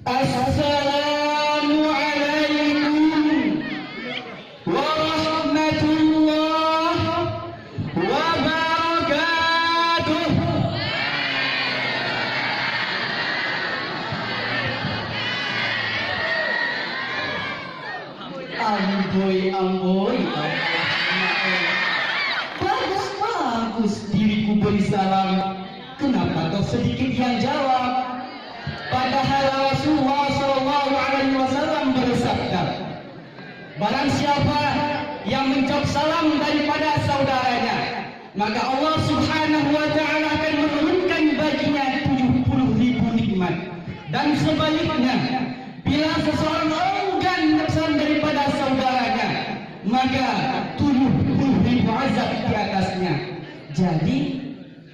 Assalamualaikum warahmatullahi wabarakatuh. Amboi, bagus diriku beri salam. Kenapa kau sedikit yang jawab? Padahal Rasulullah SAW bersabda, barang siapa yang menjawab salam daripada saudaranya, maka Allah Subhanahu wa Ta'ala akan menurunkan baginya 70.000 nikmat. Dan sebaliknya, bila seseorang enggan salam daripada saudaranya, maka 70.000 azab di atasnya. Jadi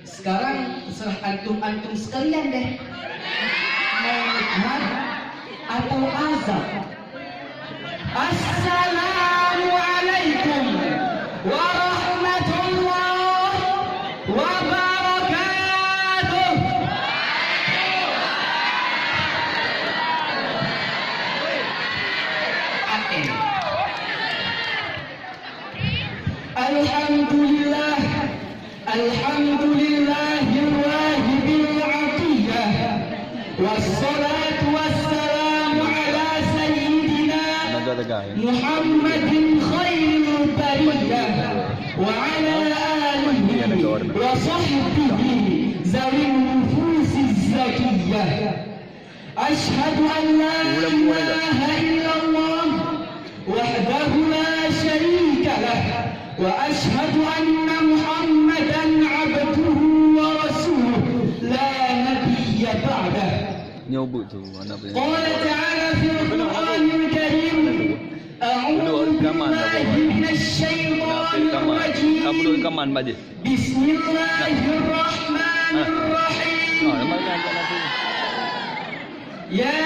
sekarang terserah antum sekalian deh, mau nikmat atau azab. Assalamualaikum warahmatullahi wabarakatuh. Alhamdulillah, alhamdulillahirwahibil atiyah, wassalatu wassalamu ala sayyidina Muhammadin khairil bariyah wa ala alihi wa sahbihi zawin nufusiz zakiyah. Ashhadu an la ilaha illallah wahdahu la syarika lah, wa ashhadu anna Muhammadan abduhu wa rasuluh la nabiyya ba'dah. Nyobot tu anak punya. Qala ta'ala fil Qur'anil Karim, a'udzu billahi minasy syaithanir rajim. Kamu duduk kaman baje. Bismillahirrahmanirrahim. Ya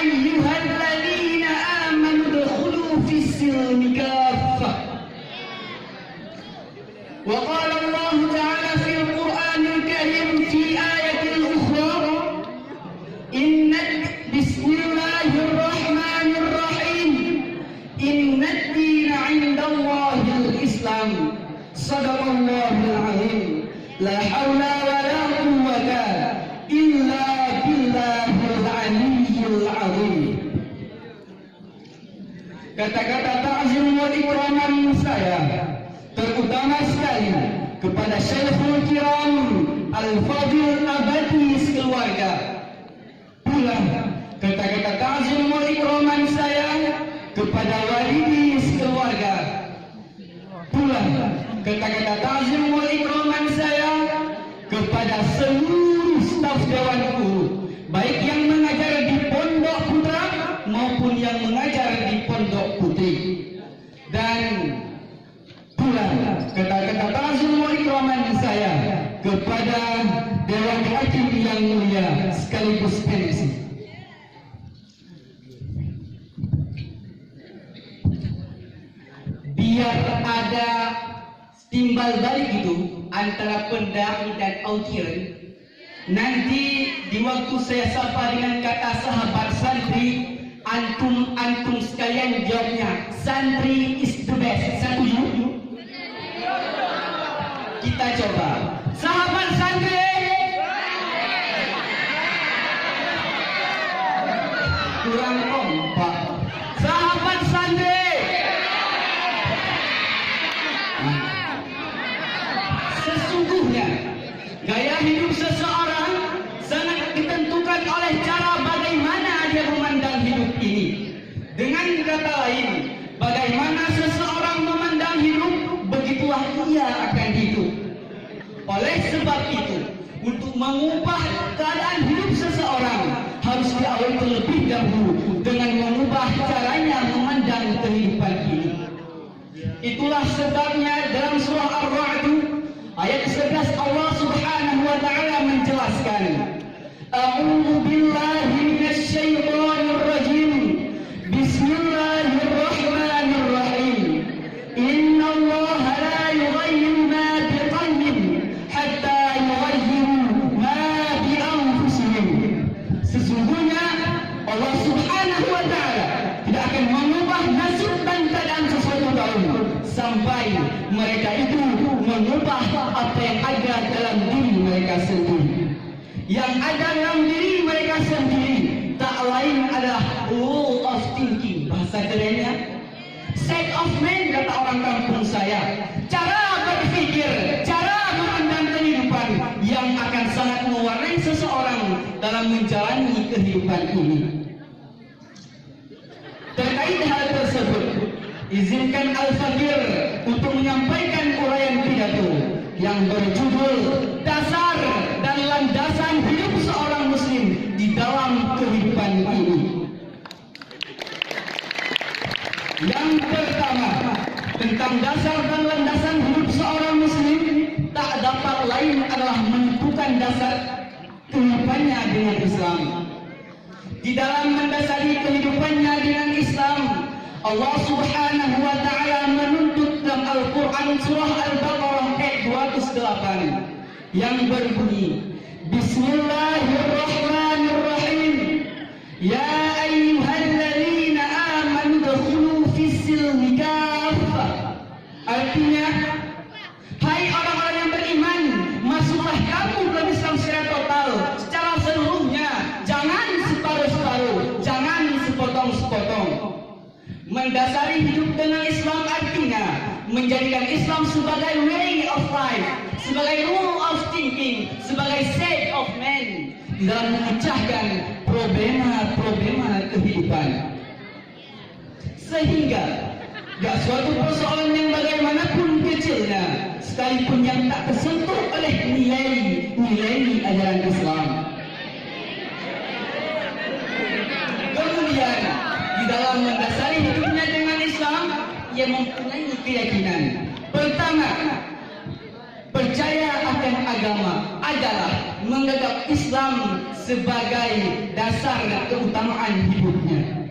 ayyuhalladzina amanu udkhulu fis-silmi kaffah. Wa qala Allah ta'ala fil Qur'anil Karim fi ayatil ukhra, Bismillahirrahmanirrahim. Innad dina 'indallahil Islam. Shadaqallahul 'azim. La haula wa la quwwata illa billahil 'aliyyil 'azim. Kata-kata ta'zim wa ikraman saya terutama sekali kepada Syekhul Kiram Al-Fadil Abadi sekeluarga. Pula kata-kata ta'zim wa ikraman saya kepada walidi sekeluarga. Pula kata-kata ta'zim wa ikraman saya kepada seluruh staf Dewan Guru, baik yang mengajar di Pondok Putra maupun yang mengajar di Pondok Putri. Dan pula kata-kata ta'zim wa ikraman saya kepada Dewan Hakim yang mulia sekaligus pensi. Biar ada timbal balik itu antara pendai dan audien, nanti di waktu saya sapa dengan kata sahabat santri, antum sekalian jawabnya santri is the best. Setuju? Kita coba. Sahabat santri, kurang kompak. Sahabat santri, sesungguhnya gaya hidup seseorang sangat ditentukan oleh cara bagaimana dia memandang hidup ini. Dengan kata lain, bagaimana seseorang memandang hidup, begitulah ia akan hidup. Oleh sebab itu, untuk mengubah keadaan hidup seseorang harus diawali terlebih dahulu dengan mengubah caranya memandang kehidupan ini. Itulah sebabnya dalam surah Ar-Ra'd ayat 11 Allah Subhanahu wa Ta'ala menjelaskan, A'udzu billahi minasy syaithanir rajim. Bismillahirrahmanirrahim. Innallaha la yughayyiru ma biqaumin hatta yughayyiru ma bi anfusihim. Sesungguhnya Allah Subhanahu wa Ta'ala tidak akan mengubah nasib dan keadaan sesuatu kaum sampai mereka itu mengubah apa yang ada dalam diri mereka sendiri. Yang ada dalam diri mereka sendiri tak lain adalah rule of thinking, bahasa kerennya state of mind, kata orang kampung saya. Cara berpikir, cara memandang kehidupan yang akan sangat mewarnai seseorang dalam menjalani kehidupan ini. Terkait hal tersebut, izinkan Al-Fakir untuk menyampaikan uraian pidato yang berjudul Dasar dan Landasan Hidup Seorang Muslim di dalam Kehidupan ini. Yang pertama, tentang dasar dan landasan hidup seorang muslim, tak dapat lain adalah menentukan dasar kehidupannya dengan Islam. Di dalam mendasari kehidupannya dengan Islam, Allah Subhanahu wa Ta'ala menuntut dalam Al-Quran surah Al-Baqarah ayat 208 yang berbunyi, Bismillahirrahmanirrahim, Ya ayyuhalladzina amanu dkhulu fis-silmi kaffah. Artinya, hai orang-orang yang beriman, masuklah kamu dalam Islam secara total, secara seluruhnya, jangan separuh-separuh, jangan sepotong-sepotong. Mendasari hidup dengan Islam artinya menjadikan Islam sebagai way of life, sebagai rule of thinking, sebagai state of man dalam memecahkan problema-problema kehidupan. Sehingga gak suatu persoalan yang bagaimanapun kecilnya, sekalipun yang tak tersentuh oleh nilai ajaran Islam. Kemudian di dalam mendasari hidupnya dengan Islam, ia mempunyai keyakinan. Pertama, percaya akan agama adalah menganggap Islam sebagai dasar keutamaan hidupnya.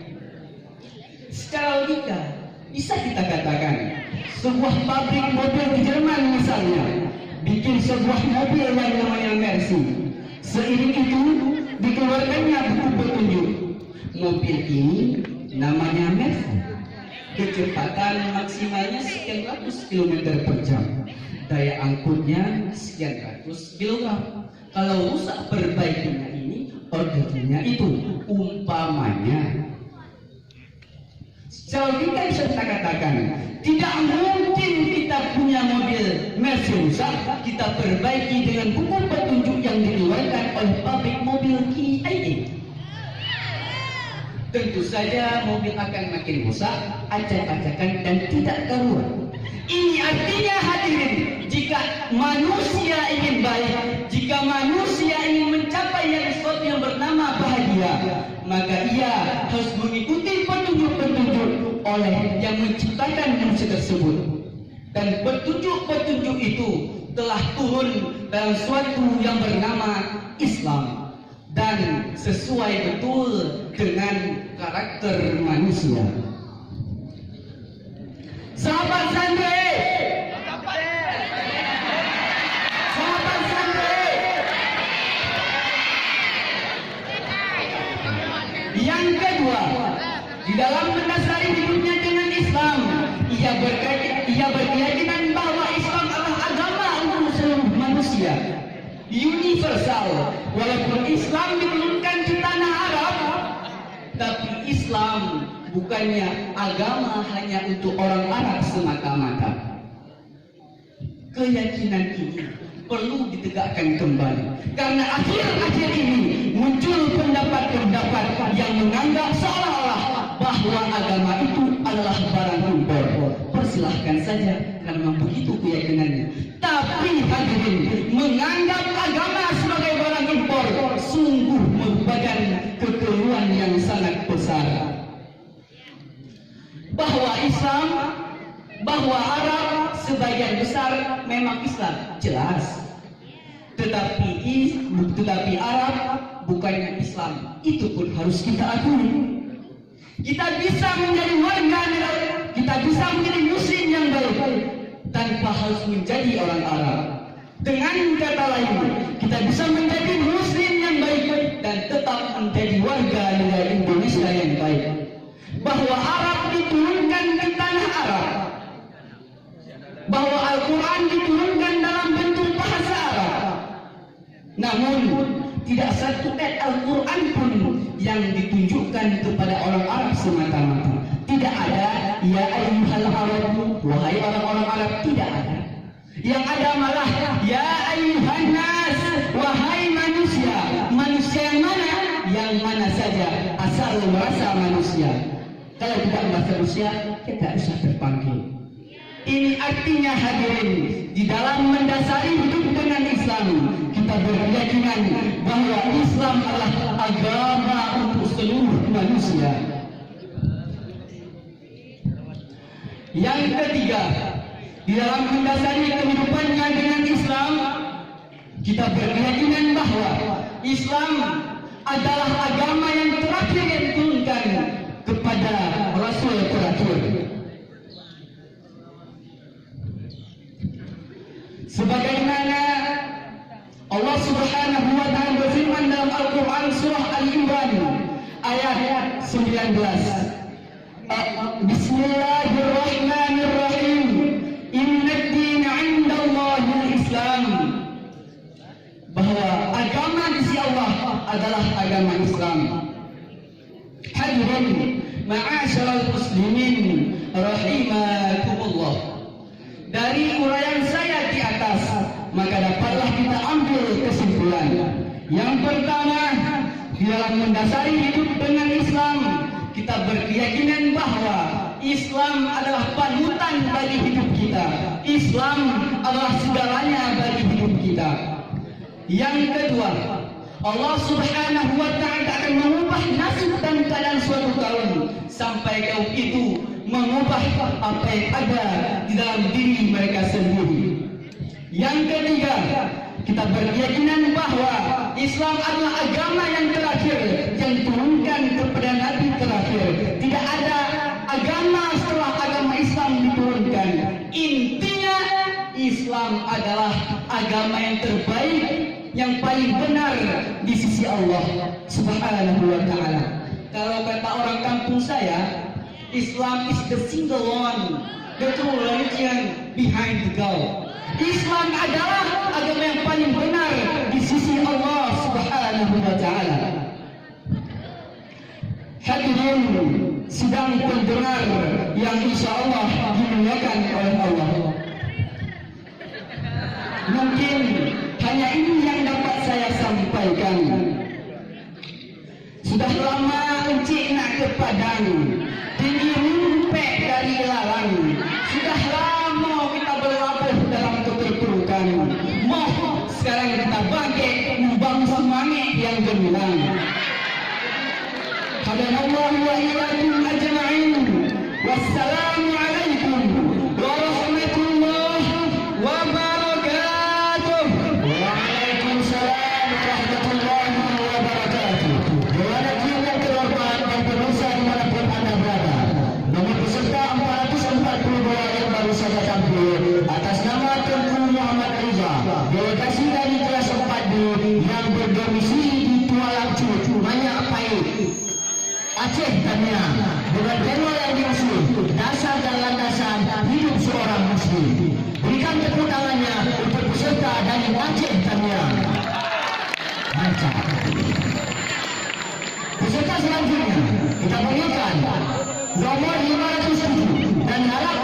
Secara logika, bisa kita katakan sebuah pabrik mobil di Jerman misalnya bikin sebuah mobil yang namanya Mercy. Seiring itu dikeluarkannya buku petunjuk. Mobil ini namanya Mercy. Kecepatan maksimalnya sekian ratus kilometer per jam. Daya angkutnya sekian ratus kilogram. Kalau rusak perbaikinya ini, ordernya itu umpamanya. Secara logika bisa kita katakan, tidak mungkin kita punya mobil Mercy rusak, kita perbaiki dengan buku petunjuk yang dikeluarkan oleh pabrik mobil KIA. Tentu saja mobil akan makin rusak, acak-acakan dan tidak karuan. Ini artinya hadirin, jika manusia ingin baik, jika manusia ingin mencapai sesuatu yang bernama bahagia, maka ia harus mengikuti petunjuk-petunjuk oleh yang menciptakan manusia tersebut. Dan petunjuk-petunjuk itu telah turun dalam suatu yang bernama Islam dan sesuai betul dengan karakter manusia. Sahabat santri, sahabat santri, yang kedua, di dalam mendasari hidupnya dengan Islam, ia berkeyakinan bahwa Islam adalah agama untuk seluruh manusia, universal. Walaupun Islam diturunkan di tanah Arab, tapi Islam bukannya agama hanya untuk orang Arab semata-mata. Keyakinan ini perlu ditegakkan kembali, karena akhir-akhir ini muncul pendapat-pendapat yang menganggap seolah-olah bahwa agama itu adalah barang impor. Persilahkan saja, karena begitu keyakinannya. Tapi hadirin, menganggap agama sebagai barang impor sungguh merupakan kekeliruan yang sangat besar. Bahwa Islam, bahwa Arab sebagian besar memang Islam, jelas. Tetapi Arab bukannya Islam, itu pun harus kita akui. Kita bisa menjadi warga negara, kita bisa menjadi muslim yang baik tanpa harus menjadi orang Arab. Dengan kata lain, kita bisa menjadi muslim yang baik dan tetap menjadi warga negara Indonesia. bahwa Arab diturunkan di tanah Arab, bahwa Al-Quran diturunkan dalam bentuk bahasa Arab. Namun tidak satu ayat Al-Quran pun yang ditunjukkan kepada orang Arab semata-mata. Tidak ada ya ayyuhal Arab, wahai orang-orang Arab, tidak ada. Yang ada malah ya ayyuhan nas, wahai manusia. Manusia yang mana? Yang mana saja asal merasa manusia. Kalau tidak merasa manusia, kita bisa terpanggil. Ini artinya hadirin, di dalam mendasari hidup dengan Islam, kita berkeyakinan bahwa Islam adalah agama untuk seluruh manusia. Yang ketiga, di dalam mendasari kehidupannya dengan Islam, kita berkeyakinan bahwa Islam adalah agama yang terakhir yang diturunkan kepada Rasul terakhir. Sebagaimana Allah Subhanahu wa taala berfirman dalam Al-Qur'an surah Al-Imran ayat 19. Bismillahirrahmanirrahim. Innad din 'indallahil Islam. Bahwa agama di sisi Allah adalah agama Islam. Hadirin ma'asyiral muslimin rahimakumullah. Dari uraian saya di atas, maka dapatlah kita ambil kesimpulan. Yang pertama, di dalam mendasari hidup dengan Islam, kita berkeyakinan bahwa Islam adalah panutan bagi hidup kita. Islam adalah segalanya bagi hidup kita. Yang kedua, Allah Subhanahu wa taala akan mengubah nasib dan keadaan suatu kaum sampai kaum itu mengubah apa yang ada di dalam diri mereka sendiri. Yang ketiga, kita berkeyakinan bahwa Islam adalah agama yang terakhir yang diturunkan kepada Nabi terakhir. Tidak ada agama setelah agama Islam diturunkan. Intinya Islam adalah agama yang terbaik, yang paling benar di sisi Allah Subhanahu wa taala. Kalau kata orang kampung saya, Islam is the single one, the true religion behind the God. Islam adalah agama yang paling benar di sisi Allah Subhanahu wa taala. Hadirin sidang pendengar yang insyaallah dimuliakan oleh Allah. Mungkin hanya ini yang dapat saya sampaikan. Sudah lama encik nak ke Padang, tinggi rumpek dari ilalang. Sudah lama kita berlabuh dalam keterpurukan. Moh sekarang kita bangkit membangun semangat yang gemilang. Hadanallahu wa iyyakum ajma'in. Wassalamu alaikum warahmatullahi wabarakatuh. Waalaikumsalam warahmatullahi wabarakatuh. Kepada yang terhormat dan pemirsa dimanapun Anda berada, nomor peserta 442 yang baru saja tampil atas nama Tengku Muhammad Riza, delegasi dari kelas 4B yang berdomisili di Tualang Cut, Banyak Pahit, Aceh, Tamiang, dengan tema yang diusung Dasar dan Landasan Hidup Seorang Muslim. Berikan tepuk tangannya untuk peserta dari Aceh, Tamiang. Mantap. Peserta selanjutnya kita panggilkan nomor 507 dan harap